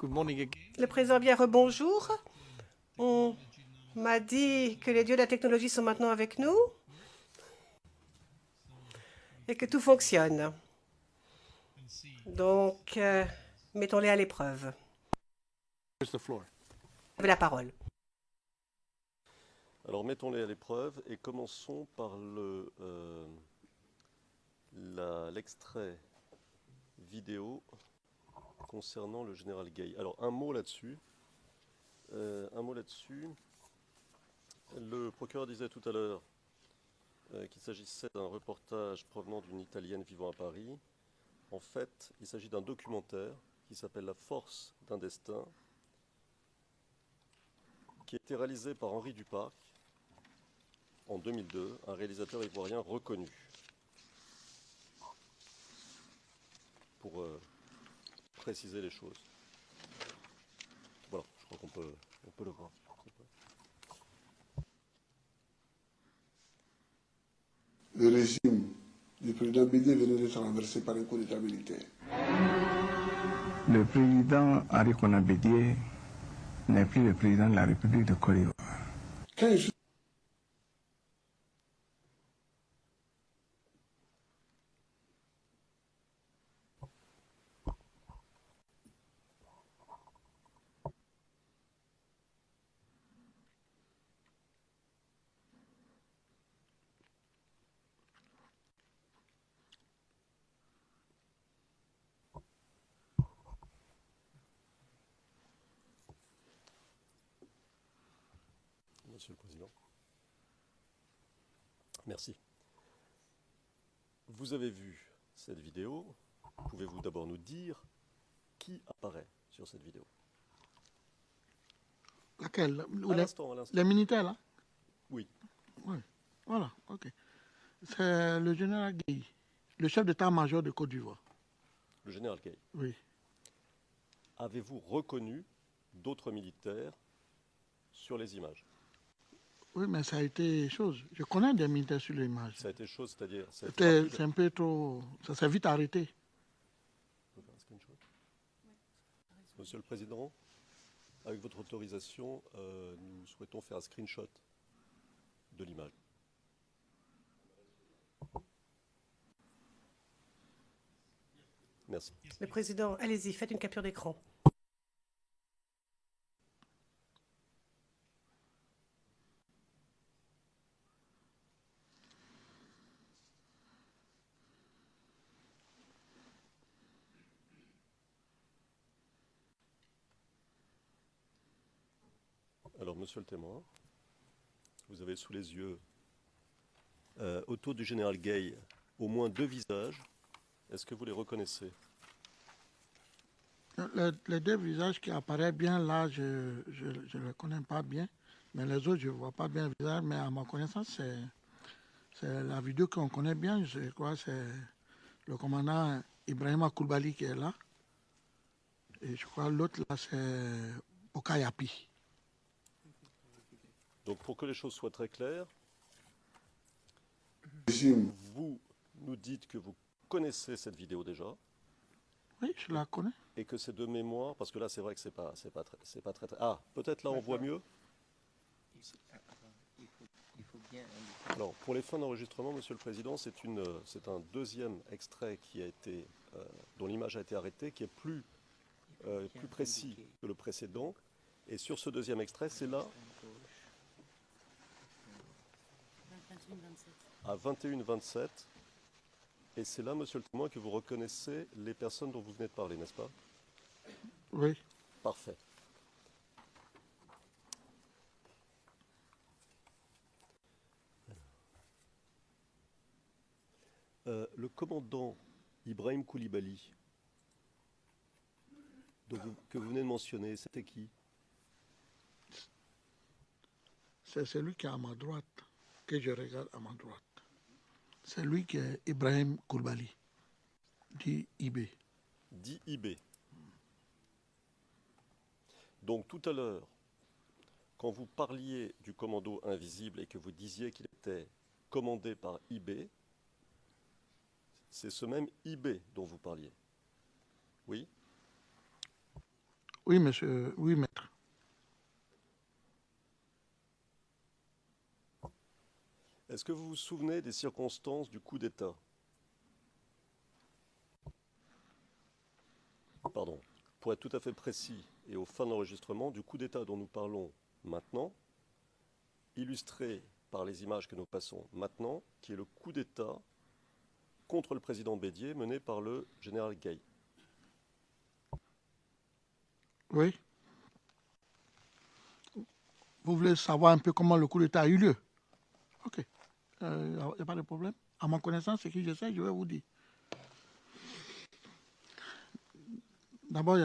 Good morning again. Le président bien rebonjour. On m'a dit que les dieux de la technologie sont maintenant avec nous et que tout fonctionne. Donc, mettons-les à l'épreuve. Here's the floor. Vous avez la parole. Alors mettons-les à l'épreuve et commençons par l'extrait vidéo concernant le général Gay. Alors un mot là-dessus. Le procureur disait tout à l'heure qu'il s'agissait d'un reportage provenant d'une Italienne vivant à Paris. En fait, il s'agit d'un documentaire qui s'appelle La force d'un destin, qui a été réalisé par Henri Duparc en 2002, un réalisateur ivoirien reconnu. Pour préciser les choses. Voilà, je crois qu'on peut le voir. Le régime du président Bédié venait d'être renversé par un coup d'État militaire. Le président Henri Konan Bédié n'est plus le président de la République de Côte d'Ivoire. Quand je suis Monsieur le Président. Merci. Vous avez vu cette vidéo. Pouvez-vous d'abord nous dire qui apparaît sur cette vidéo? Laquelle? À l'instant. Les militaires, là? Oui. Oui. Voilà, ok. C'est le général Gueye, le chef d'état-major de Côte d'Ivoire. Le général Gay. Oui. Avez-vous reconnu d'autres militaires sur les images? Oui, mais ça a été chose. Je connais des militaires sur l'image. Ça a été chose, c'est-à-dire... C'est un peu trop... Ça s'est vite arrêté. On peut faire un screenshot. Monsieur le Président, avec votre autorisation, nous souhaitons faire un screenshot de l'image. Merci. Le président, allez-y, faites une capture d'écran. Alors, monsieur le témoin, vous avez sous les yeux, autour du général Gay, au moins deux visages. Est-ce que vous les reconnaissez? Les deux visages qui apparaissent bien là, je ne les connais pas bien. Mais les autres, je ne vois pas bien le visage. Mais à ma connaissance, c'est la vidéo qu'on connaît bien. Je crois que c'est le commandant Ibrahima Koulibaly qui est là. Et je crois que l'autre, là, c'est Okayapi. Donc, pour que les choses soient très claires, régime, vous nous dites que vous connaissez cette vidéo déjà Oui, je la connais. et que c'est de mémoire, parce que là, c'est vrai que c'est pas très... Ah, peut-être là, on voit mieux. Alors, pour les fins d'enregistrement, Monsieur le Président, c'est un deuxième extrait qui a été, dont l'image a été arrêtée, qui est plus précis que le précédent. Et sur ce deuxième extrait, c'est là, à 21h27. Et c'est là, Monsieur le témoin, que vous reconnaissez les personnes dont vous venez de parler, n'est-ce pas? Oui. Parfait. Le commandant Ibrahim Koulibaly, que vous venez de mentionner, c'était qui? C'est celui qui est à ma droite, que je regarde à ma droite. C'est lui qui est Ibrahim Koulibaly, dit IB. Dit IB. Donc tout à l'heure, quand vous parliez du commando invisible et que vous disiez qu'il était commandé par IB, c'est ce même IB dont vous parliez. Oui? Oui, monsieur. Oui, maître. Est-ce que vous vous souvenez des circonstances du coup d'État? Pardon. Pour être tout à fait précis et aux fins d'enregistrement, du coup d'État dont nous parlons maintenant, illustré par les images que nous passons maintenant, qui est le coup d'État contre le président Bédié mené par le général Gay. Oui. Vous voulez savoir un peu comment le coup d'État a eu lieu? Ok. Il n'y a pas de problème. À ma connaissance, ce que je sais, je vais vous dire. D'abord, il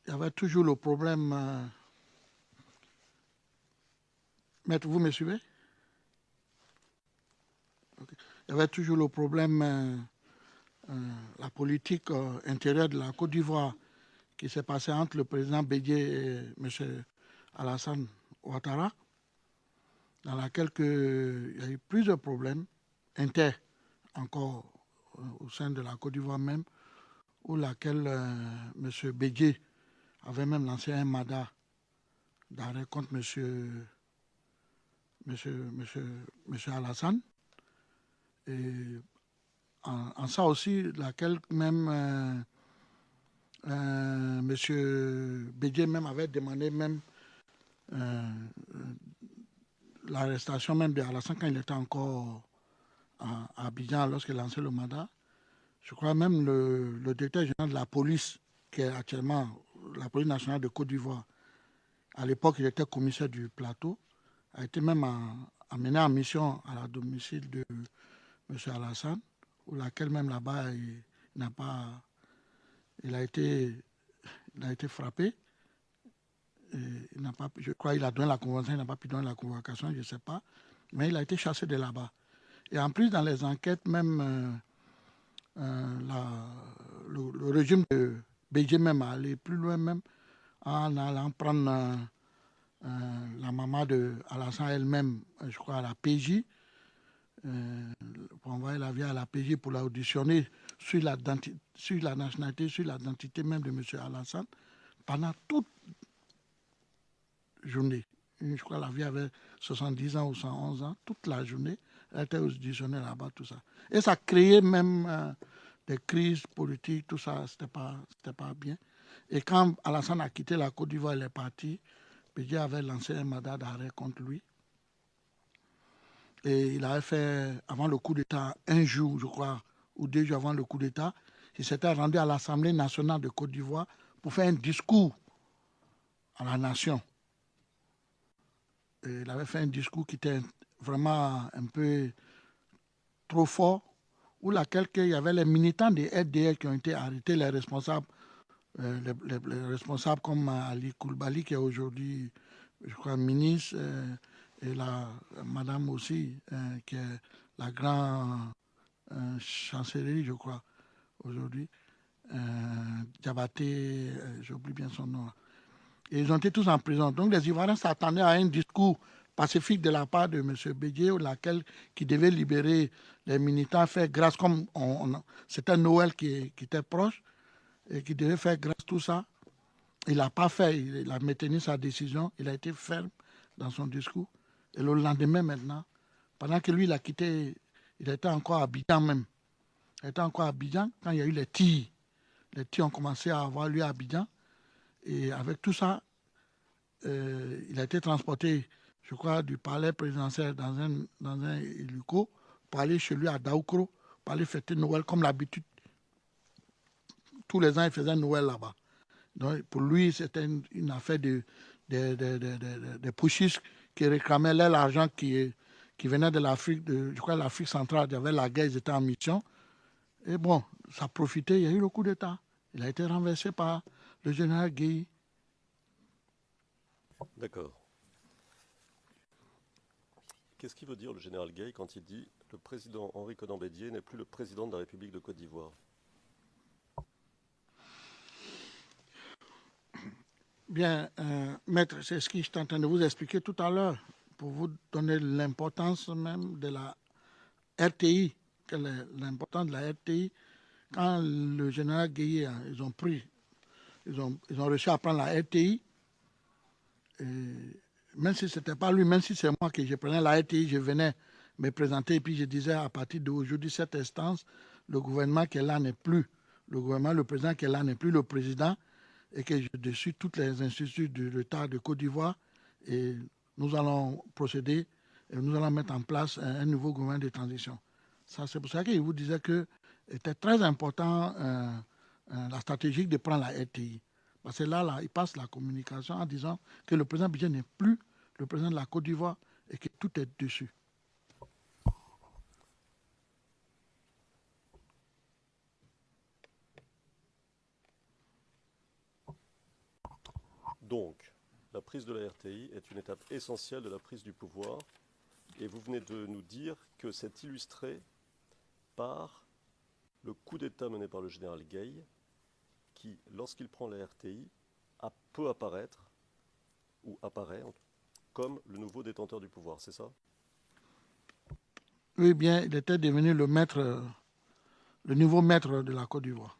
y avait toujours le problème. Maître, vous me suivez? Okay. Il y avait toujours le problème, la politique intérieure de la Côte d'Ivoire qui s'est passée entre le président Bédié et M. Alassane Ouattara, dans laquelle il y a eu plusieurs problèmes internes encore au sein de la Côte d'Ivoire même, où laquelle M. Bédié avait même lancé un mandat d'arrêt contre M. Alassane. Et en ça aussi, laquelle même M. Bédié même avait demandé même l'arrestation même de Alassane quand il était encore à Abidjan lorsqu'il lançait le mandat. Je crois même le directeur général de la police, qui est actuellement la police nationale de Côte d'Ivoire, à l'époque il était commissaire du plateau, a été même amené en mission à la domicile de M. Alassane, où laquelle même là-bas il a été frappé. Je crois qu'il a donné la convention, il n'a pas pu donner la convocation, je ne sais pas, mais il a été chassé de là-bas. Et en plus, dans les enquêtes, même le régime de Bédié même a allé plus loin même en allant prendre la maman de Alassane elle-même, je crois, à la PJ, pour envoyer la vie à la PJ pour l'auditionner sur la nationalité, sur l'identité même de M. Alassane, pendant toute journée. Je crois que la vie avait 70 ans ou 111 ans, toute la journée, elle était auditionnée là-bas, tout ça. Et ça créait même des crises politiques, tout ça, c'était pas bien. Et quand Alassane a quitté la Côte d'Ivoire, il est parti, Bédié avait lancé un mandat d'arrêt contre lui. Et il avait fait, avant le coup d'État, un jour, je crois, ou 2 jours avant le coup d'État, il s'était rendu à l'Assemblée nationale de Côte d'Ivoire pour faire un discours à la nation. Et il avait fait un discours qui était vraiment un peu trop fort, où il y avait les militants des FDL qui ont été arrêtés, les responsables, les responsables comme Ali Koulibaly, qui est aujourd'hui, je crois, ministre, et la madame aussi, qui est la grande chancellerie, je crois, aujourd'hui, Diabaté, j'oublie bien son nom. Et ils ont été tous en prison. Donc les Ivoiriens s'attendaient à un discours pacifique de la part de M. Bédié, qui devait libérer les militants, faire grâce, comme c'était Noël qui était proche, et qui devait faire grâce tout ça. Il n'a pas fait, il a maintenu sa décision, il a été ferme dans son discours. Et le lendemain maintenant, pendant que lui il a quitté, il était encore à Abidjan même. Il était encore à Abidjan quand il y a eu les tirs. Les tirs ont commencé à avoir lieu à Abidjan. Et avec tout ça, il a été transporté, je crois, du palais présidentiel dans un hélico pour aller chez lui à Daoukro, pour aller fêter Noël comme l'habitude. Tous les ans, il faisait Noël là-bas. Donc, pour lui, c'était une affaire de pushistes qui réclamaient l'argent qui venait de l'Afrique, je crois l'Afrique centrale. Il y avait la guerre, ils étaient en mission. Et bon, ça profitait, il y a eu le coup d'État. Il a été renversé par le général Guèye. D'accord. Qu'est-ce qu'il veut dire le général Guèye quand il dit « Le président Henri Konan Bédié n'est plus le président de la République de Côte d'Ivoire » ? Bien, maître, c'est ce que j'étais en train de vous expliquer tout à l'heure, pour vous donner l'importance même de la RTI, l'importance de la RTI. Quand le général Guèye, ils ont pris ils ont réussi à prendre la RTI. Et même si ce n'était pas lui, même si c'est moi que je prenais la RTI, je venais me présenter et puis je disais à partir d'aujourd'hui, cette instance, le gouvernement qui est là n'est plus le gouvernement, le président qui est là n'est plus le président et que je dessus toutes les institutions de l'État de Côte d'Ivoire et nous allons procéder et nous allons mettre en place un nouveau gouvernement de transition. Ça, c'est pour ça que je vous disais que c'était très important la stratégie de prendre la RTI. Parce que là, il passe la communication en disant que le président Abidjan n'est plus le président de la Côte d'Ivoire et que tout est dessus. Donc, la prise de la RTI est une étape essentielle de la prise du pouvoir. Et vous venez de nous dire que c'est illustré par le coup d'État mené par le général Gay, qui, lorsqu'il prend la RTI, peut apparaître, ou apparaît, comme le nouveau détenteur du pouvoir, c'est ça? Oui, bien, il était devenu le nouveau maître de la Côte d'Ivoire.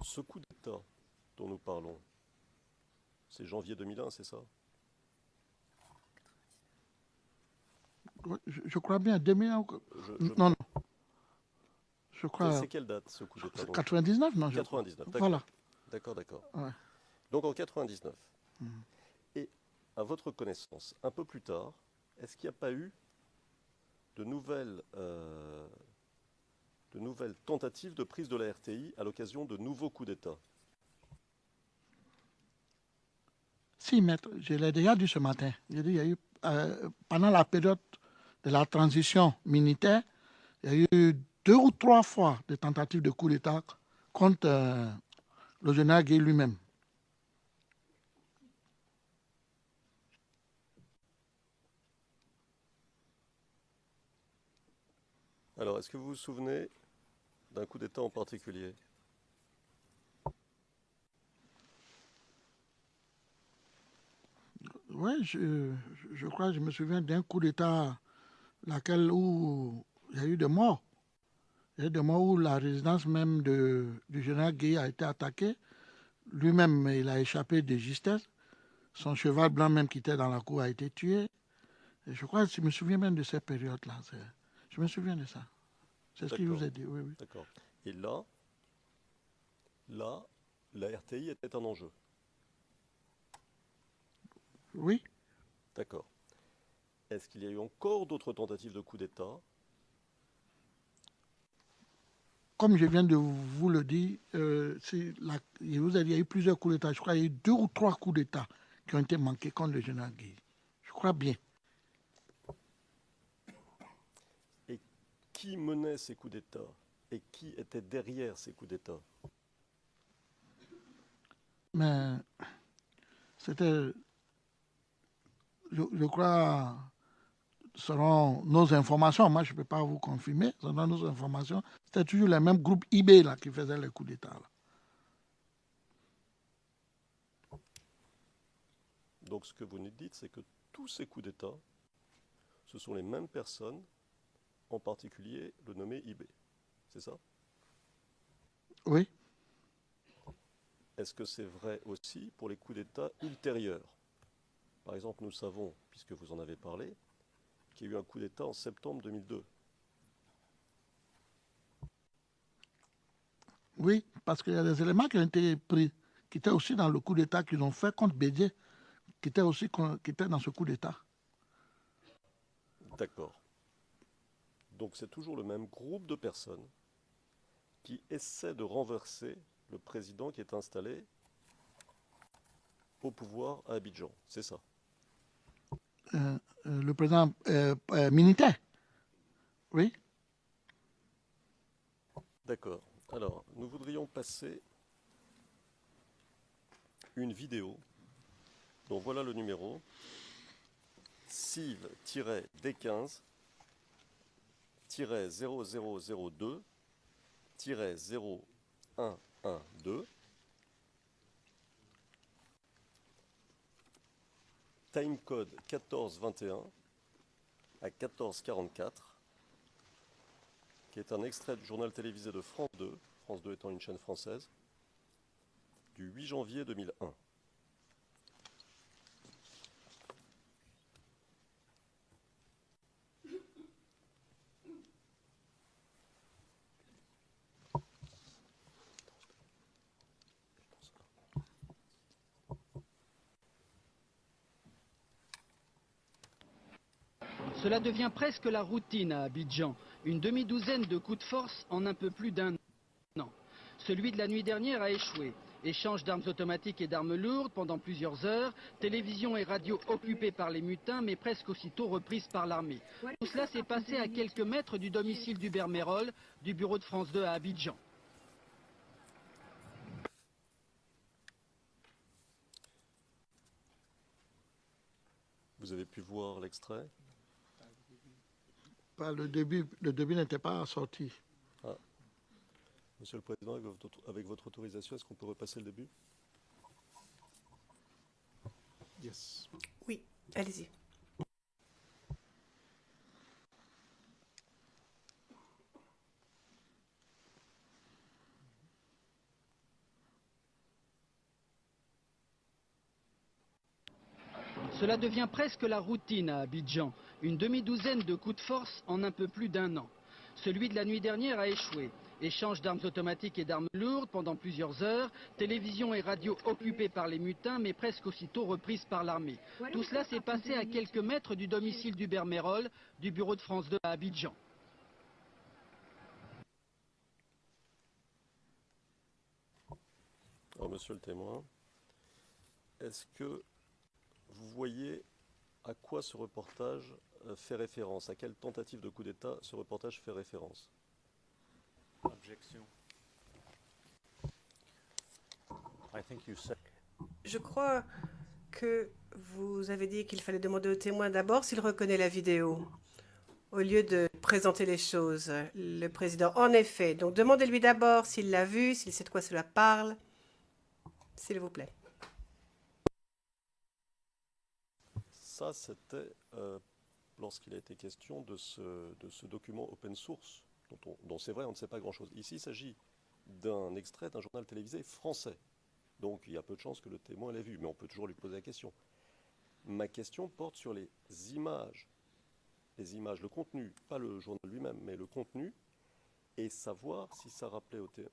Ce coup d'État dont nous parlons, c'est janvier 2001, c'est ça? Je crois bien, 2001. Non. Je crois. C'est quelle date ce coup d'État? 99, non? 99, d'accord. Voilà. D'accord. Ouais. Donc en 99. Et à votre connaissance, un peu plus tard, est-ce qu'il n'y a pas eu de nouvelles tentatives de prise de la RTI à l'occasion de nouveaux coups d'État? Si, maître, je l'ai déjà dit ce matin. J'ai dit, il y a eu, pendant la période de la transition militaire, il y a eu 2 ou 3 fois de tentatives de coup d'État contre le général Gueye lui-même. Alors, est-ce que vous vous souvenez d'un coup d'État en particulier? Oui, je crois, je me souviens d'un coup d'État où il y a eu des morts. Il y a eu des morts où la résidence même du général Gueye a été attaquée. Lui-même, il a échappé de justesse. Son cheval blanc même qui était dans la cour a été tué. Et je crois que je me souviens même de cette période-là. Je me souviens de ça. C'est ce que je vous ai dit, oui. D'accord. Et là, la RTI était un enjeu. Oui. D'accord. Est-ce qu'il y a eu encore d'autres tentatives de coup d'État? Comme je viens de vous le dire, il y a eu plusieurs coups d'État. Je crois qu'il y a eu 2 ou 3 coups d'État qui ont été manqués contre le général Gueye. Je crois bien. Et qui menait ces coups d'État? Et qui était derrière ces coups d'État? Mais c'était, je crois, selon nos informations, moi je ne peux pas vous confirmer, selon nos informations, c'était toujours les mêmes groupes IB là, qui faisaient les coups d'État. Donc ce que vous nous dites, c'est que tous ces coups d'État, ce sont les mêmes personnes, en particulier le nommé IB. C'est ça? Oui. Est-ce que c'est vrai aussi pour les coups d'État ultérieurs? Par exemple, nous savons, puisque vous en avez parlé, qu'il y a eu un coup d'État en septembre 2002. Oui, parce qu'il y a des éléments qui ont été pris, qui étaient aussi dans le coup d'État qu'ils ont fait contre Bédié, qui étaient dans ce coup d'État. D'accord. Donc c'est toujours le même groupe de personnes qui essaie de renverser le président qui est installé au pouvoir à Abidjan. C'est ça? Le président militaire. Oui. D'accord. Alors, nous voudrions passer une vidéo dont voilà le numéro. CIV-D15-0002-0112 timecode 1421 à 1444, qui est un extrait du journal télévisé de France 2, France 2 étant une chaîne française, du 8 janvier 2001. Cela devient presque la routine à Abidjan. Une demi-douzaine de coups de force en un peu plus d'un an. Celui de la nuit dernière a échoué. Échange d'armes automatiques et d'armes lourdes pendant plusieurs heures. Télévision et radio occupées par les mutins, mais presque aussitôt reprises par l'armée. Tout cela s'est passé à quelques mètres du domicile d'Hubert Merol, du bureau de France 2 à Abidjan. Vous avez pu voir l'extrait? Le début n'était pas sorti. Ah. Monsieur le Président, avec votre autorisation, est-ce qu'on peut repasser le début? Yes. Oui, allez-y. Cela devient presque la routine à Abidjan. Une demi-douzaine de coups de force en un peu plus d'un an. Celui de la nuit dernière a échoué. Échange d'armes automatiques et d'armes lourdes pendant plusieurs heures. Télévision et radio occupées par les mutins, mais presque aussitôt reprises par l'armée. Tout cela s'est passé à quelques mètres du domicile d'Hubert Merol, du bureau de France 2 à Abidjan. Alors, monsieur le témoin, est-ce que vous voyez à quoi ce reportage fait référence? À quelle tentative de coup d'État ce reportage fait référence? Objection. I think you said... Je crois que vous avez dit qu'il fallait demander au témoin d'abord s'il reconnaît la vidéo, au lieu de présenter les choses. Le président, en effet. Donc demandez-lui d'abord s'il l'a vu, s'il sait de quoi cela parle. S'il vous plaît. Ça, c'était lorsqu'il a été question de ce document open source, dont c'est vrai, on ne sait pas grand-chose. Ici, il s'agit d'un extrait d'un journal télévisé français. Donc, il y a peu de chances que le témoin l'ait vu, mais on peut toujours lui poser la question. Ma question porte sur les images. Les images, le contenu, pas le journal lui-même, mais le contenu, et savoir si ça rappelait au témoin.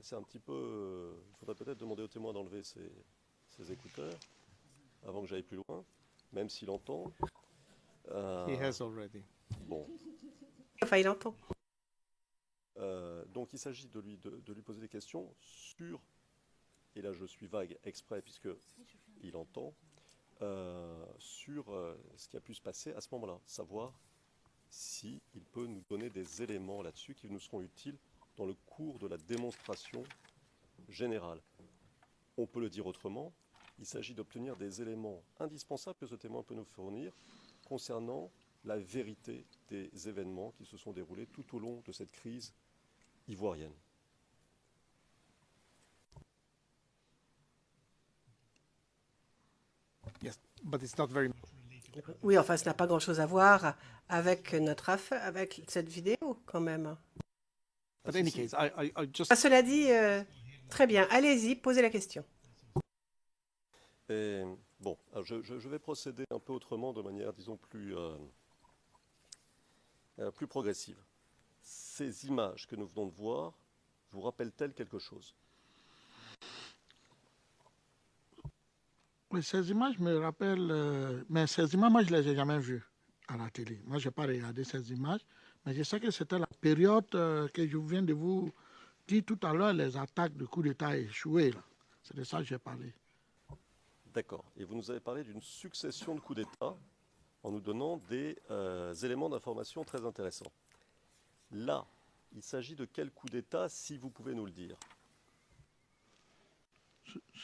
C'est un petit peu... il faudrait peut-être demander au témoin d'enlever ses écouteurs avant que j'aille plus loin, même s'il entend. He has already. Bon. Enfin, il entend. Donc il s'agit de lui poser des questions sur, et là je suis vague exprès puisqu'il entend, sur ce qui a pu se passer à ce moment-là, savoir s'il peut nous donner des éléments là-dessus qui nous seront utiles dans le cours de la démonstration générale. On peut le dire autrement, il s'agit d'obtenir des éléments indispensables que ce témoin peut nous fournir concernant la vérité des événements qui se sont déroulés tout au long de cette crise ivoirienne. Yes, but it's not very... Oui, enfin, ça n'a pas grand-chose à voir avec notre affaire, avec cette vidéo, quand même. But in any case, I just... Ah, cela dit, très bien. Allez-y, posez la question. Et, bon, alors je vais procéder un peu autrement, de manière, disons, plus progressive. Ces images que nous venons de voir vous rappellent-elles quelque chose? Oui, ces images me rappellent, mais ces images, moi, je ne les ai jamais vues à la télé. Moi, je n'ai pas regardé ces images, mais je sais que c'était la période que je viens de vous dire tout à l'heure, les attaques de coup d'État échouées. C'est de ça que j'ai parlé. D'accord. Et vous nous avez parlé d'une succession de coups d'État en nous donnant des éléments d'information très intéressants. Là, il s'agit de quel coup d'État, si vous pouvez nous le dire?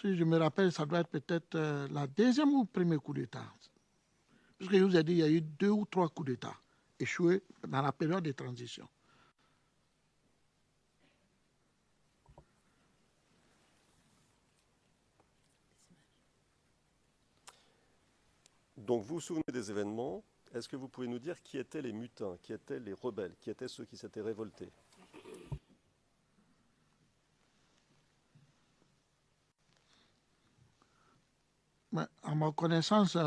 Si je me rappelle, ça doit être peut-être la deuxième ou le premier coup d'État. Parce que je vous ai dit, il y a eu 2 ou 3 coups d'État échoués dans la période de transition. Donc vous vous souvenez des événements. Est-ce que vous pouvez nous dire qui étaient les mutins, qui étaient les rebelles, qui étaient ceux qui s'étaient révoltés? à ma connaissance,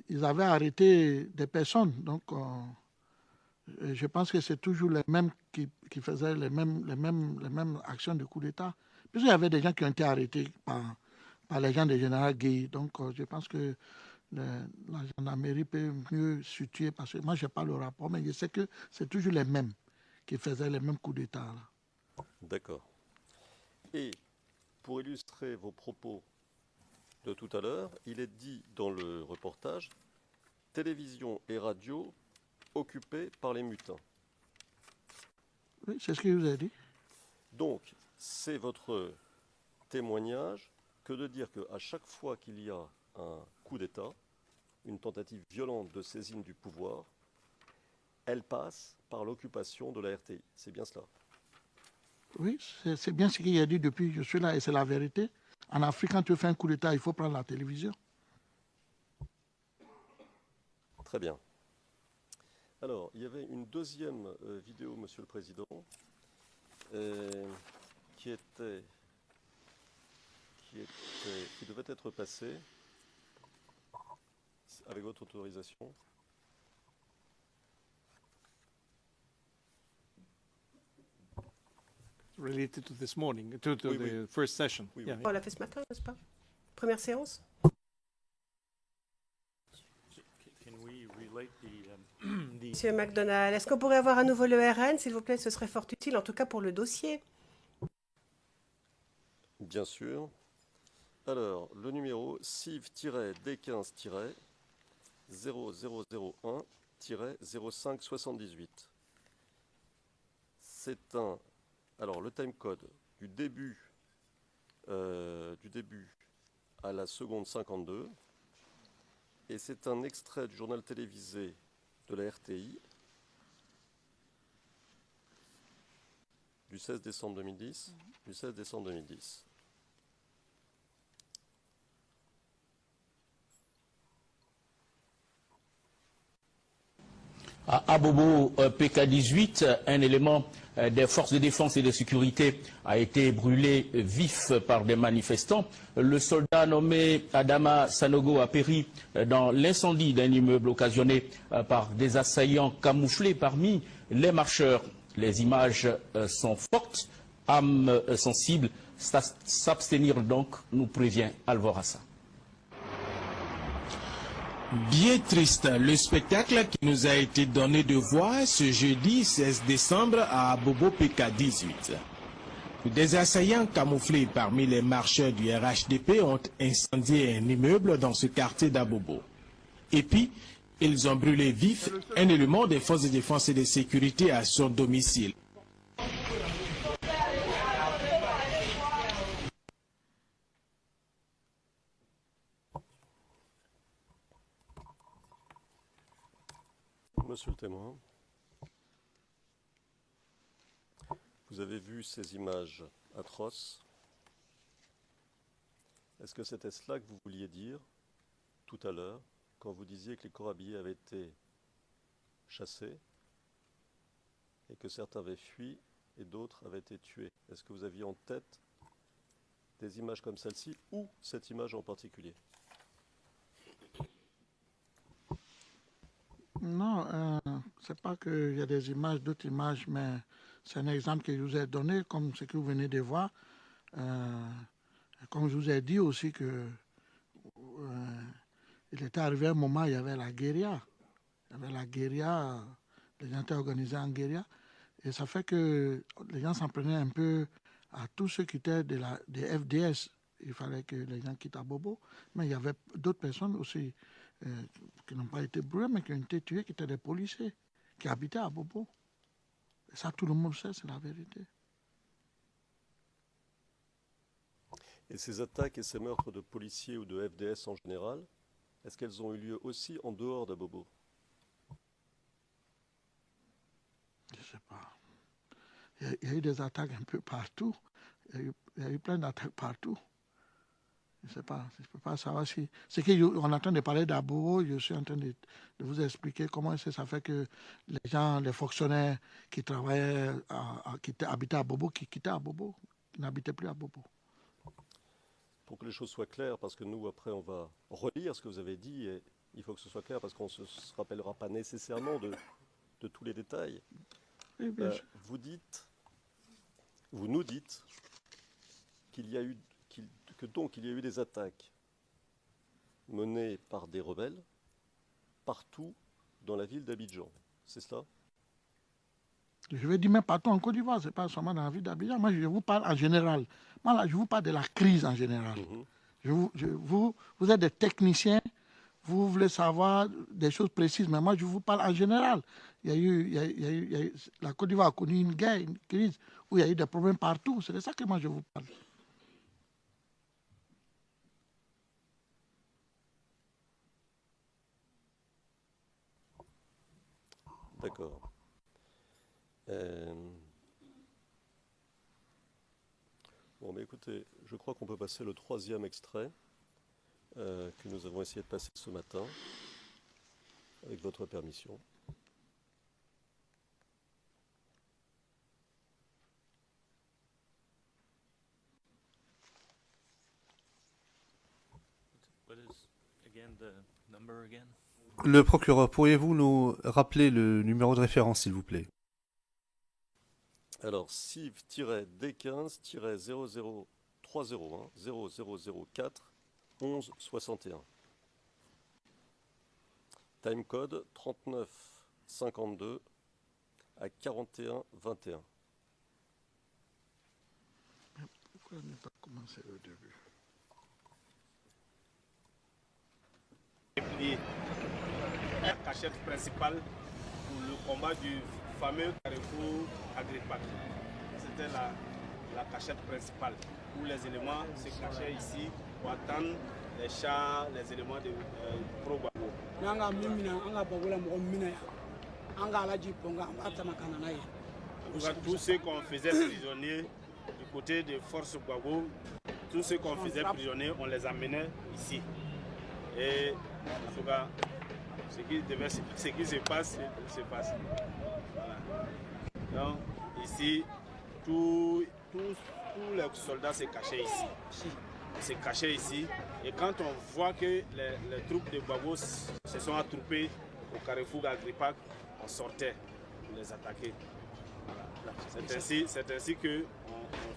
ils avaient arrêté des personnes. Donc, je pense que c'est toujours les mêmes qui faisaient les mêmes actions de coup d'État. Puisqu'il y avait des gens qui ont été arrêtés par les gens du général Gueye. Donc, je pense que la gendarmerie peut mieux situer, parce que moi, je n'ai pas le rapport, mais je sais que c'est toujours les mêmes qui faisaient les mêmes coups d'État. D'accord. Et pour illustrer vos propos de tout à l'heure, il est dit dans le reportage « Télévision et radio occupées par les mutins ». Oui, c'est ce que je vous ai dit. Donc, c'est votre témoignage que de dire qu'à chaque fois qu'il y a un coup d'État, une tentative violente de saisine du pouvoir, elle passe par l'occupation de la RTI. C'est bien cela? Oui, c'est bien ce qu'il a dit depuis que je suis là, et c'est la vérité. En Afrique, quand tu fais un coup d'État, il faut prendre la télévision. Très bien. Alors, il y avait une deuxième vidéo, Monsieur le Président, qui devait être passée, avec votre autorisation. Related to this morning, to Oui, the first session. Oui, Yeah, oui. On l'a fait ce matin, n'est-ce pas? Première séance. Monsieur McDonald, est-ce qu'on pourrait avoir à nouveau le RN, s'il vous plaît? Ce serait fort utile, en tout cas pour le dossier. Bien sûr. Alors, le numéro CIV-D15-0001-0578. C'est un... Alors, le timecode du début à la seconde 52. Et c'est un extrait du journal télévisé de la RTI du 16 décembre 2010. Du 16 décembre 2010. À Abobo PK18, un élément des forces de défense et de sécurité a été brûlé vif par des manifestants. Le soldat nommé Adama Sanogo a péri dans l'incendie d'un immeuble occasionné par des assaillants camouflés parmi les marcheurs. Les images sont fortes, âme sensible, s'abstenir donc, nous prévient Alvorassa. Bien triste, le spectacle qui nous a été donné de voir ce jeudi 16 décembre à Abobo PK18. Des assaillants camouflés parmi les marcheurs du RHDP ont incendié un immeuble dans ce quartier d'Abobo. Et puis, ils ont brûlé vif un élément des forces de défense et de sécurité à son domicile. Monsieur le témoin, vous avez vu ces images atroces. Est-ce que c'était cela que vous vouliez dire tout à l'heure, quand vous disiez que les corps habillés avaient été chassés et que certains avaient fui et d'autres avaient été tués? Est-ce que vous aviez en tête des images comme celle-ci ou cette image en particulier? Non, c'est pas qu'il y a des images, d'autres images, mais c'est un exemple que je vous ai donné, comme ce que vous venez de voir. Comme je vous ai dit aussi que il était arrivé un moment, il y avait la guérilla. Il y avait la guérilla, les gens étaient organisés en guérilla. Et ça fait que les gens s'en prenaient un peu à tous ceux qui étaient des FDS. Il fallait que les gens quittent Abobo. Mais il y avait d'autres personnes aussi qui n'ont pas été brûlés, mais qui ont été tués, qui étaient des policiers, qui habitaient à Abobo. Et ça, tout le monde sait, c'est la vérité. Et ces attaques et ces meurtres de policiers ou de FDS en général, est-ce qu'elles ont eu lieu aussi en dehors d'Abobo? Je ne sais pas. Il y a eu des attaques un peu partout. Il y a eu plein d'attaques partout. Je ne sais pas, je ne peux pas savoir si... C'est qu'on est en train de parler d'Abobo, je suis en train de vous expliquer comment ça fait que les gens, les fonctionnaires qui travaillaient, qui habitaient à Abobo, qui quittaient Abobo, qui n'habitaient plus à Abobo. que les choses soient claires, parce que nous, après, on va relire ce que vous avez dit, et il faut que ce soit clair, parce qu'on ne se rappellera pas nécessairement de tous les détails. Vous nous dites qu'il y a eu, il y a eu des attaques menées par des rebelles partout dans la ville d'Abidjan. C'est cela? Je vais dire même partout en Côte d'Ivoire, ce n'est pas seulement dans la ville d'Abidjan. Moi, je vous parle en général. Moi, là, je vous parle de la crise en général. Vous êtes des techniciens, vous voulez savoir des choses précises, mais moi, je vous parle en général. La Côte d'Ivoire a connu une guerre, une crise, où il y a eu des problèmes partout. C'est de ça que moi, je vous parle. D'accord. Bon, mais écoutez, je crois qu'on peut passer le 3e extrait que nous avons essayé de passer ce matin, avec votre permission. Le procureur, pourriez-vous nous rappeler le numéro de référence, s'il vous plaît? Alors, CIV-D15-00301-0004 1161. Time code 3952 à 4121. Pourquoi ne pas commencer au début? La cachette principale pour le combat du fameux carrefour Agrippa. C'était la cachette principale où les éléments se cachaient ici pour attendre les chars, les éléments de pro-Gbagbo. Tous ceux qu'on faisait prisonniers du côté des forces Gbagbo, tous ceux qu'on faisait prisonniers, on les amenait ici. Et en tout cas, ce qui se passe, se passe. Voilà. Donc ici, tous les soldats se cachaient ici. Ils se cachaient ici. Et quand on voit que les troupes de Gbagbo se sont attroupées au carrefour Agrippa, on sortait pour les attaquer. Voilà. C'est ainsi que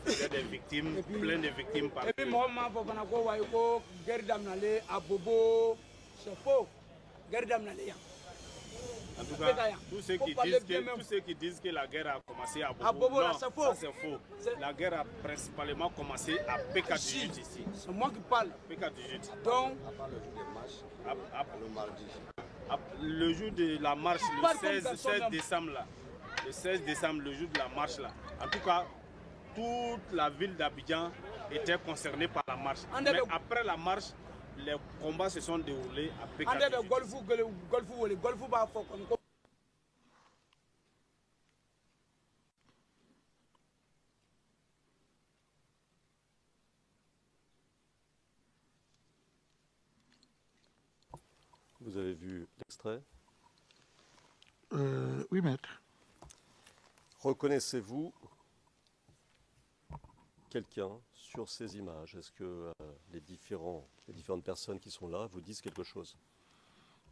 on faisait des victimes, plein de victimes par et puis moi, en tout cas, tous ceux qui disent que la guerre a commencé à Bobo, non, ça c'est faux. La guerre a principalement commencé à PK18 ici. C'est moi qui parle. PK18. Donc, le jour de la marche, le 16 décembre là, le 16 décembre, le jour de la marche là, en tout cas, toute la ville d'Abidjan était concernée par la marche. Mais après la marche, les combats se sont déroulés à PK18. Vous avez vu l'extrait? Oui, maître. Reconnaissez-vous quelqu'un sur ces images? Est-ce que les différentes personnes qui sont là vous disent quelque chose?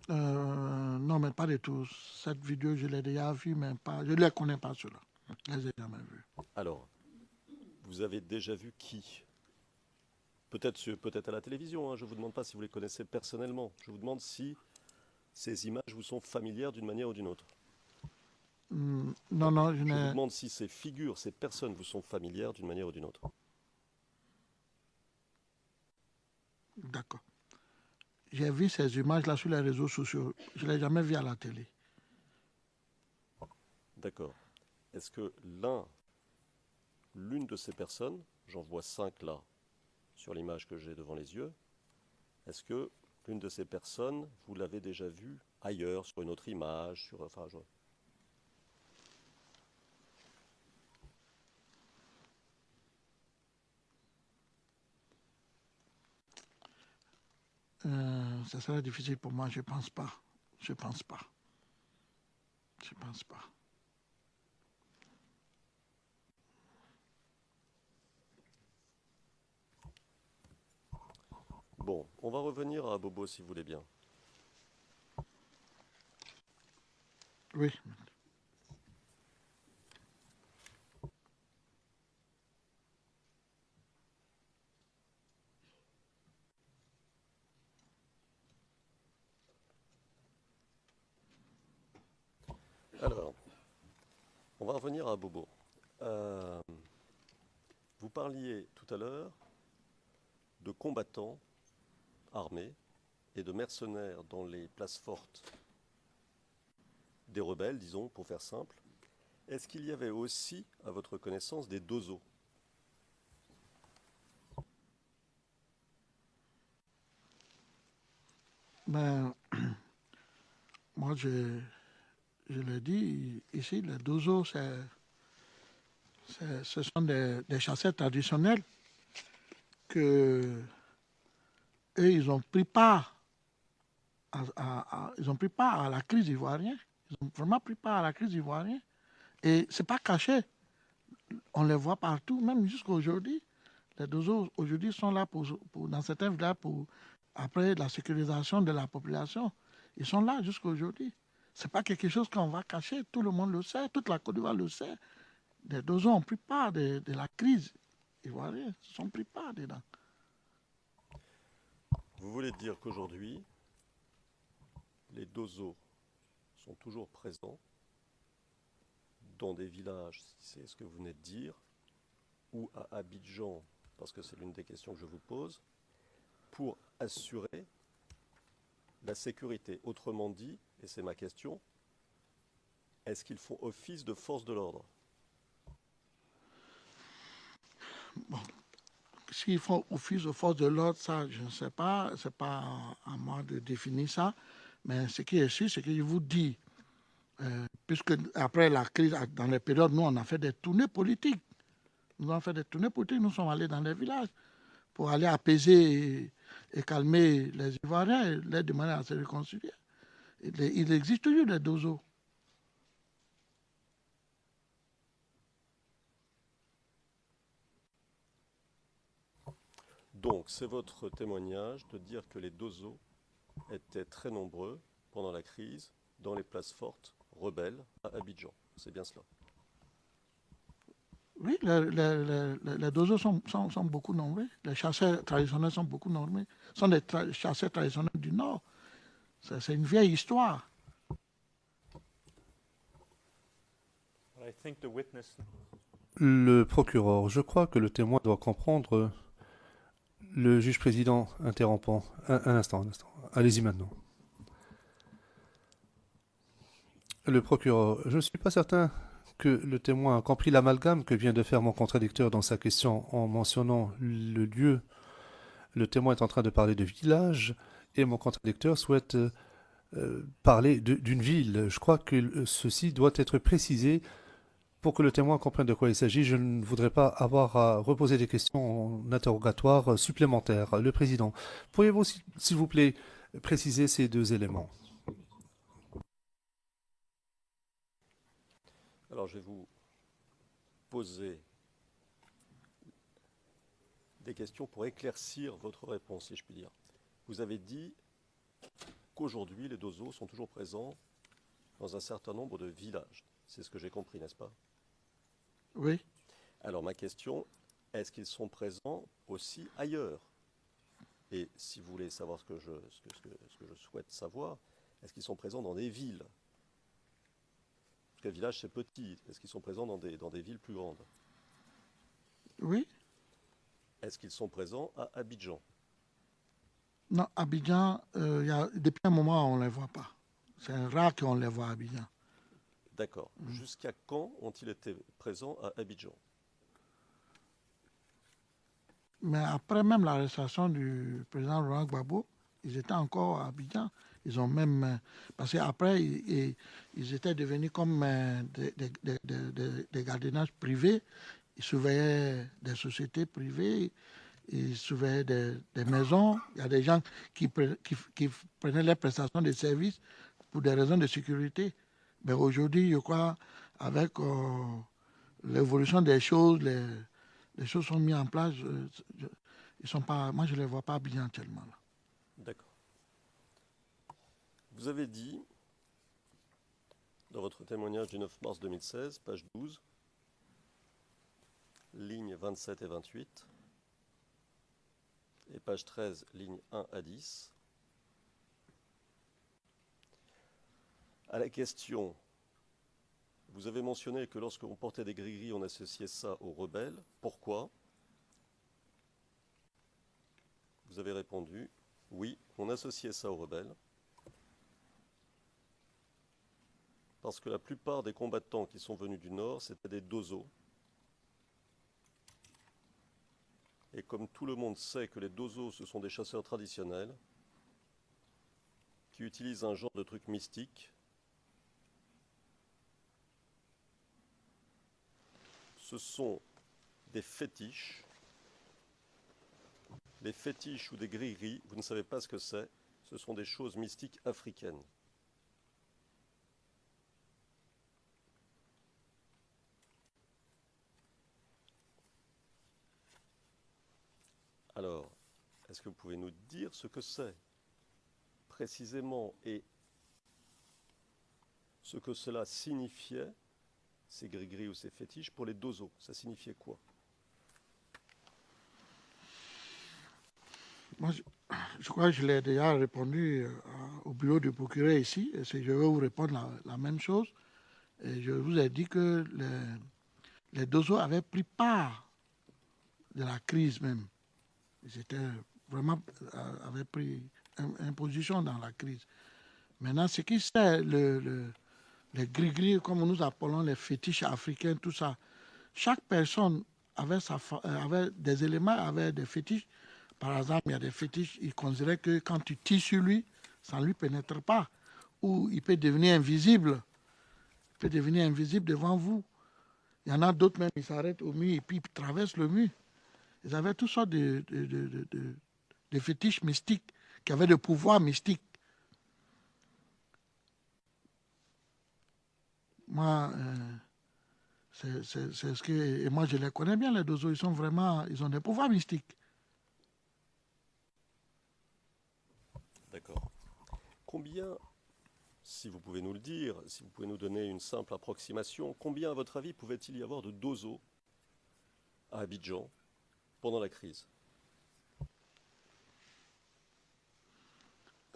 Non, mais pas du tout. Cette vidéo, je l'ai déjà vue, mais pas, je ne les connais pas, ceux-là. Je ne les ai jamais vus. Alors, vous avez déjà vu qui? Peut-être à la télévision, hein. Je ne vous demande pas si vous les connaissez personnellement. Je vous demande si ces images vous sont familières d'une manière ou d'une autre. Non, je vous demande si ces figures, ces personnes vous sont familières d'une manière ou d'une autre. D'accord. J'ai vu ces images-là sur les réseaux sociaux. Je ne l'ai jamais vu à la télé. D'accord. Est-ce que l'une de ces personnes, j'en vois 5 là, sur l'image que j'ai devant les yeux, est-ce que l'une de ces personnes, vous l'avez déjà vue ailleurs, sur une autre image, ça serait difficile pour moi, je pense pas. Je pense pas. Bon, on va revenir à Bobo si vous voulez bien. Oui. Alors, on va revenir à Bobo. Vous parliez tout à l'heure de combattants armés et de mercenaires dans les places fortes des rebelles, disons, pour faire simple. Est-ce qu'il y avait aussi, à votre connaissance, des dozos? Ben, moi, je l'ai dit, ici, les dozos, ce sont des chasseurs traditionnels que eux, ils ont pris part ils ont pris part à la crise ivoirienne. Ils ont vraiment pris part à la crise ivoirienne. Et ce n'est pas caché. On les voit partout, même jusqu'à aujourd'hui. Les dozos, aujourd'hui, sont là dans certains villages après la sécurisation de la population. Ils sont là jusqu'à aujourd'hui. Ce n'est pas quelque chose qu'on va cacher. Tout le monde le sait. Toute la Côte d'Ivoire le sait. Les dozos ont pris part de la crise ivoirienne. Ils ont pris part dedans. Vous voulez dire qu'aujourd'hui, les dozos sont toujours présents dans des villages, si c'est ce que vous venez de dire, ou à Abidjan, parce que c'est l'une des questions que je vous pose, pour assurer la sécurité. Autrement dit, et c'est ma question, est-ce qu'ils font office de force de l'ordre? Bon. S'ils font office de force de l'ordre, ça, je ne sais pas. Ce n'est pas à moi de définir ça. Mais ce qui est sûr, c'est que je vous dis, puisque après la crise, dans les périodes, nous, on a fait des tournées politiques. Nous avons fait des tournées politiques. Nous sommes allés dans les villages pour aller apaiser et calmer les Ivoiriens et les demander à se réconcilier. Il existe toujours des dozos. Donc, c'est votre témoignage de dire que les dozos étaient très nombreux pendant la crise dans les places fortes rebelles à Abidjan. C'est bien cela? Oui, les dozos sont beaucoup nombreux. Les chasseurs traditionnels sont beaucoup nombreux. Ce sont des chasseurs traditionnels du Nord. C'est une vieille histoire. Le procureur, je crois que le témoin doit comprendre. Le juge président interrompant. Un instant. Allez-y maintenant. Le procureur, je ne suis pas certain que le témoin a compris l'amalgame que vient de faire mon contradicteur dans sa question en mentionnant le lieu. Le témoin est en train de parler de village et mon contradicteur souhaite parler d'une ville. Je crois que ceci doit être précisé pour que le témoin comprenne de quoi il s'agit. Je ne voudrais pas avoir à reposer des questions en interrogatoire supplémentaires. Le président, pourriez-vous, s'il vous plaît, préciser ces deux éléments? Alors, je vais vous poser des questions pour éclaircir votre réponse, si je puis dire. Vous avez dit qu'aujourd'hui, les dozos sont toujours présents dans un certain nombre de villages. C'est ce que j'ai compris, n'est-ce pas? Oui. Alors, ma question, est-ce qu'ils sont présents aussi ailleurs? Et si vous voulez savoir ce que je souhaite savoir, est-ce qu'ils sont présents dans des villes? Parce qu'un village, c'est petit. Est-ce qu'ils sont présents dans des villes plus grandes? Oui. Est-ce qu'ils sont présents à Abidjan? Non, Abidjan, depuis un moment, on ne les voit pas. C'est rare qu'on les voit à Abidjan. D'accord. Jusqu'à quand ont-ils été présents à Abidjan? Mais après même l'arrestation du président Laurent Gbagbo, ils étaient encore à Abidjan. Ils ont même... Parce qu'après, ils étaient devenus comme des gardiennages privés. Ils surveillaient des sociétés privées, ils surveillaient des maisons. Il y a des gens qui prenaient les prestations de services pour des raisons de sécurité. Mais aujourd'hui, je crois, avec l'évolution des choses, les choses sont mises en place. Ils sont pas, moi, je ne les vois pas bien actuellement. D'accord. Vous avez dit, dans votre témoignage du 9 mars 2016, page 12, lignes 27 et 28, et page 13, lignes 1 à 10, à la question, vous avez mentionné que lorsque l'on portait des gris-gris, on associait ça aux rebelles. Pourquoi? Vous avez répondu, oui, on associait ça aux rebelles. Parce que la plupart des combattants qui sont venus du Nord, c'était des dozos. Et comme tout le monde sait que les dozos, ce sont des chasseurs traditionnels, qui utilisent un genre de truc mystique, ce sont des fétiches. Les fétiches ou des gris-gris, vous ne savez pas ce que c'est, ce sont des choses mystiques africaines. Alors, est-ce que vous pouvez nous dire ce que c'est précisément et ce que cela signifiait, ces gris-gris ou ces fétiches, pour les dozos? Ça signifiait quoi? Moi, je crois que je l'ai déjà répondu au bureau du procureur ici. Et je vais vous répondre la même chose. Et je vous ai dit que les dozos avaient pris part de la crise même. Ils étaient vraiment, avaient pris une position dans la crise. Maintenant, ce qui c'est les gris-gris, comme nous appelons les fétiches africains, tout ça, chaque personne avait, avait des éléments, avait des fétiches. Par exemple, il y a des fétiches, ils considéraient que quand tu tires sur lui, ça ne lui pénètre pas. Ou il peut devenir invisible. Il peut devenir invisible devant vous. Il y en a d'autres même, ils s'arrêtent au mur et puis ils traversent le mur. Ils avaient toutes sortes de fétiches mystiques, qui avaient des pouvoirs mystiques. Moi, c'est ce que... Et moi, je les connais bien, les dozos. Ils sont vraiment... Ils ont des pouvoirs mystiques. D'accord. Combien, si vous pouvez nous le dire, si vous pouvez nous donner une simple approximation, combien, à votre avis, pouvait-il y avoir de dozos à Abidjan pendant la crise?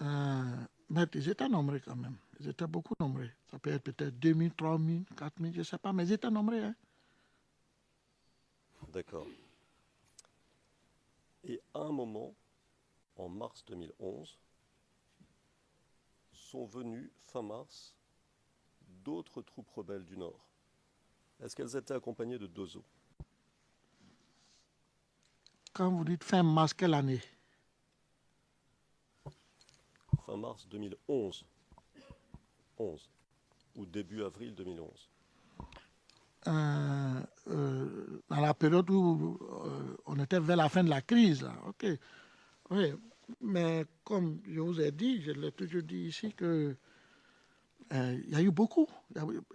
Mais ils étaient nombreux quand même. Ils étaient beaucoup nombreux. Ça peut être peut-être 2000, 3000, 4000, je ne sais pas, mais ils étaient nombreux. Hein. D'accord. Et à un moment, en mars 2011, sont venues, fin mars, d'autres troupes rebelles du Nord. Est-ce qu'elles étaient accompagnées de dozos? Quand vous dites fin mars, quelle année? Fin mars 2011. 11. Ou début avril 2011. Dans la période où on était vers la fin de la crise. Là. Ok. Oui. Mais comme je vous ai dit, je l'ai toujours dit ici, que il y a eu beaucoup.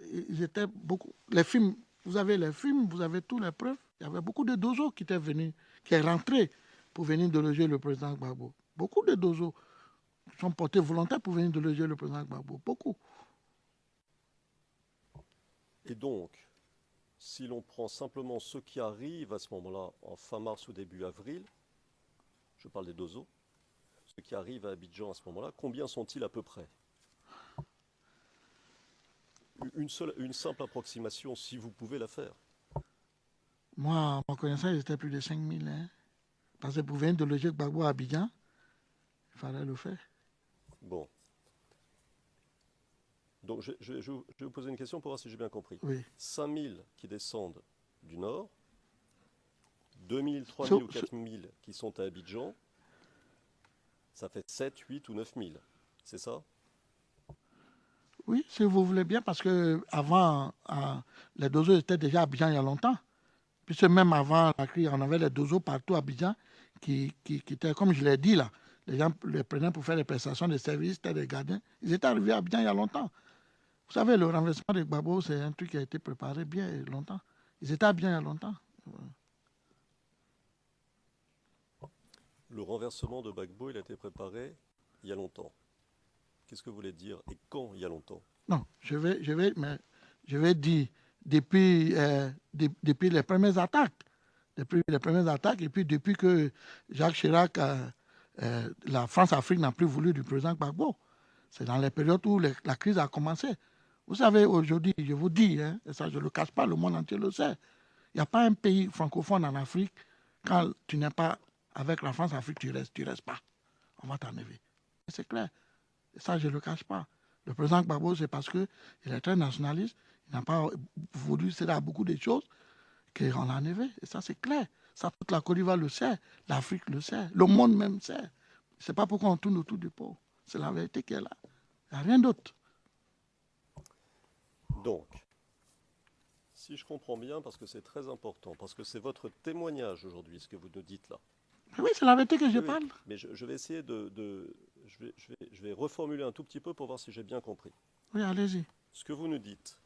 Ils étaient beaucoup. Les films, vous avez les films, vous avez toutes les preuves. Il y avait beaucoup de dozos qui étaient venus, qui sont rentrés pour venir déloger le président Gbagbo. Beaucoup de dozos sont portés volontaires pour venir déloger le président Gbagbo. Beaucoup. Et donc, si l'on prend simplement ceux qui arrivent à ce moment-là, en fin mars ou début avril, je parle des dozos, ceux qui arrivent à Abidjan à ce moment-là, combien sont-ils à peu près? Une simple approximation, si vous pouvez la faire. Moi, à ma connaissance, ils étaient plus de 5000. Hein. Parce que pour venir déloger Gbagbo à Abidjan, il fallait le faire. Bon. Donc, je vais vous poser une question pour voir si j'ai bien compris. Oui. 5000 qui descendent du nord, 2000, 3000 ou 4000 qui sont à Abidjan, ça fait 7, 8 ou 9000. C'est ça? Oui, si vous voulez bien, parce que avant, les dozos étaient déjà à Abidjan il y a longtemps. Puisque même avant la crise, on avait les dozos partout à Abidjan qui étaient, comme je l'ai dit là, les gens les prenaient pour faire des prestations de services, c'était des gardiens. Ils étaient arrivés à Abidjan il y a longtemps. Vous savez, le renversement de Gbagbo, c'est un truc qui a été préparé bien et longtemps. Ils étaient à Abidjan il y a longtemps. Le renversement de Gbagbo, il a été préparé il y a longtemps. Qu'est-ce que vous voulez dire et quand il y a longtemps? Non, je vais dire depuis les premières attaques. Depuis les premières attaques, et puis depuis que Jacques Chirac, la France-Afrique n'a plus voulu du président Gbagbo. C'est dans les périodes où la crise a commencé. Vous savez, aujourd'hui, je vous dis, hein, et ça je ne le cache pas, le monde entier le sait, il n'y a pas un pays francophone en Afrique, quand tu n'es pas avec la France-Afrique, tu restes pas. On va t'enlever. C'est clair. Et ça, je ne le cache pas. Le président Gbagbo, c'est parce qu'il est très nationaliste, il n'a pas voulu céder à beaucoup de choses, qu'on l'a enlevé. Et ça, c'est clair. Ça, toute la Côte d'Ivoire le sait, l'Afrique le sait, le monde même sait. Ce n'est pas pourquoi on tourne autour du pot. C'est la vérité qui est là. Il n'y a rien d'autre. Donc, si je comprends bien, parce que c'est très important, parce que c'est votre témoignage aujourd'hui, ce que vous nous dites là. Oui, c'est la vérité que je parle. Mais je vais essayer je vais reformuler un tout petit peu pour voir si j'ai bien compris. Oui, allez-y. Ce que vous nous dites,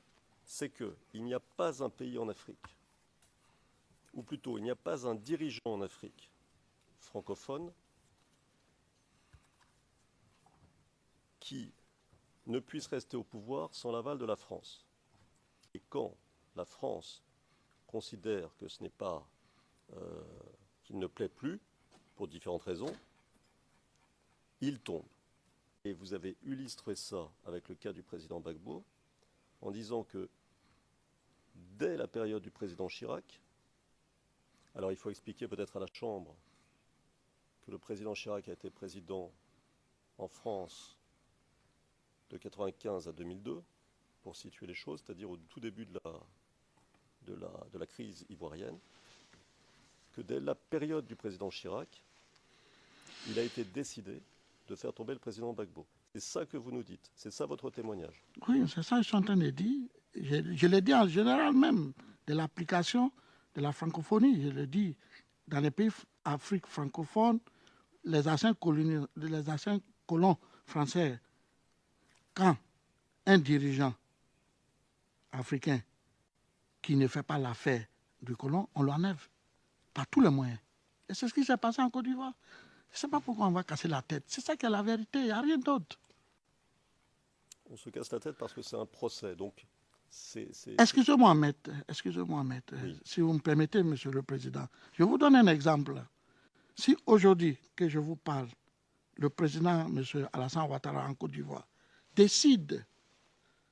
c'est qu'il n'y a pas un pays en Afrique, ou plutôt, il n'y a pas un dirigeant en Afrique francophone qui ne puisse rester au pouvoir sans l'aval de la France. Et quand la France considère que ce n'est pas, qu'il ne plaît plus, pour différentes raisons, il tombe. Et vous avez illustré ça avec le cas du président Gbagbo, en disant que dès la période du président Chirac, alors il faut expliquer peut-être à la Chambre que le président Chirac a été président en France de 1995 à 2002, pour situer les choses, c'est-à-dire au tout début de la crise ivoirienne, que dès la période du président Chirac, il a été décidé de faire tomber le président Gbagbo. C'est ça que vous nous dites, c'est ça votre témoignage. Oui, c'est ça que je suis en train de dire. Je l'ai dit en général même, de l'application de la francophonie. Je le dis, dans les pays d'Afrique francophone, les anciens colons français, quand un dirigeant africain qui ne fait pas l'affaire du colon, on l'enlève par tous les moyens. Et c'est ce qui s'est passé en Côte d'Ivoire. Je ne sais pas pourquoi on va casser la tête. C'est ça qui est la vérité, il n'y a rien d'autre. On se casse la tête parce que c'est un procès, donc Excusez-moi, maître, oui. Si vous me permettez, monsieur le président. Je vous donne un exemple. Si aujourd'hui que je vous parle, le président, monsieur Alassane Ouattara en Côte d'Ivoire, décide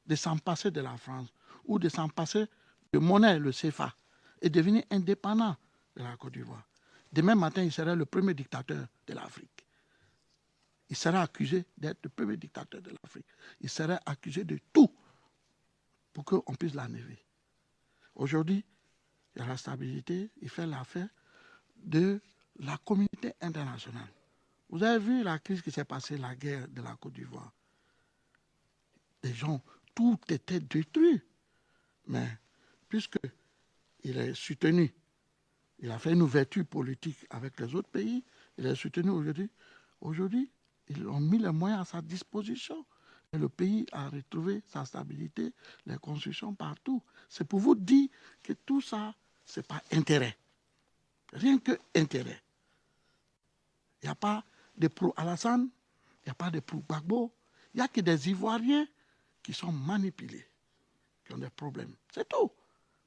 de s'en passer de la France ou de s'en passer de monnaie, le CFA, et devenir indépendant de la Côte d'Ivoire, demain matin, il serait le premier dictateur de l'Afrique. Il serait accusé d'être le premier dictateur de l'Afrique. Il serait accusé de tout pour qu'on puisse l'enlever. Aujourd'hui, il y a la stabilité, il fait l'affaire de la communauté internationale. Vous avez vu la crise qui s'est passée, la guerre de la Côte d'Ivoire. Les gens, tout était détruit. Mais puisqu'il est soutenu, il a fait une ouverture politique avec les autres pays, il est soutenu aujourd'hui. Aujourd'hui, ils ont mis les moyens à sa disposition. Et le pays a retrouvé sa stabilité, les constructions partout. C'est pour vous dire que tout ça, ce n'est pas intérêt. Rien que intérêt. Il n'y a pas de pro-Alassane, il n'y a pas de pro-Gbagbo. Il n'y a que des Ivoiriens qui sont manipulés, qui ont des problèmes. C'est tout.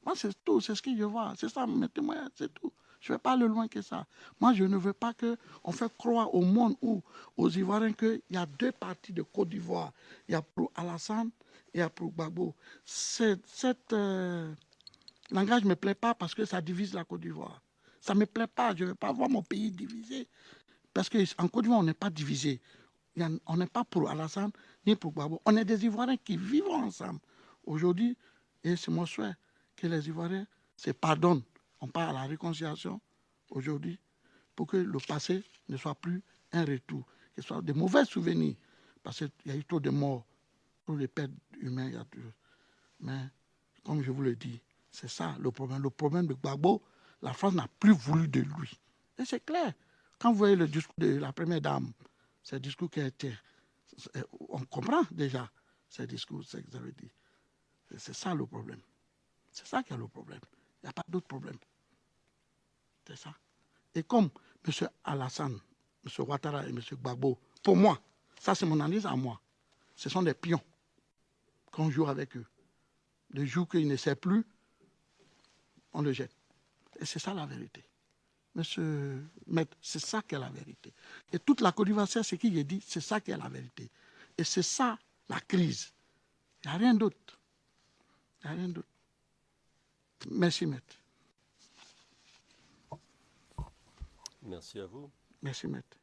Moi, c'est tout. C'est ce que je vois. C'est ça, mes témoignages, c'est tout. Je ne vais pas aller loin que ça. Moi, je ne veux pas qu'on fait croire au monde ou aux Ivoiriens qu'il y a deux parties de Côte d'Ivoire. Il y a pour Alassane et il y a pour Gbagbo. Cet langage ne me plaît pas parce que ça divise la Côte d'Ivoire. Ça ne me plaît pas. Je ne veux pas voir mon pays divisé. Parce qu'en Côte d'Ivoire, on n'est pas divisé. On n'est pas pour Alassane ni pour Gbagbo. On est des Ivoiriens qui vivent ensemble. Aujourd'hui, et c'est mon souhait que les Ivoiriens se pardonnent. On parle à la réconciliation aujourd'hui pour que le passé ne soit plus un retour, que ce soit de mauvais souvenirs. Parce qu'il y a eu trop de morts, trop de pertes humaines. Mais comme je vous le dis, c'est ça le problème. Le problème de Gbagbo, la France n'a plus voulu de lui. Et c'est clair. Quand vous voyez le discours de la première dame, ce discours qui a été... On comprend déjà ce discours, ce que vous avez dit. C'est ça le problème. C'est ça qui est le problème. Il n'y a pas d'autre problème. C'est ça. Et comme M. Alassane M. Ouattara et M. Gbagbo, pour moi, ça c'est mon analyse à moi, ce sont des pions qu'on joue avec eux. Le jour qu'ils ne savent plus, on le jette. Et c'est ça la vérité. Monsieur Maître, c'est ça qui est la vérité. Et toute la Côte d'Ivoire, c'est ce qu'il a dit, c'est ça qui est la vérité. Et c'est ça la crise. Il n'y a rien d'autre. Il n'y a rien d'autre. Merci, Maître. Merci à vous. Merci, Maître.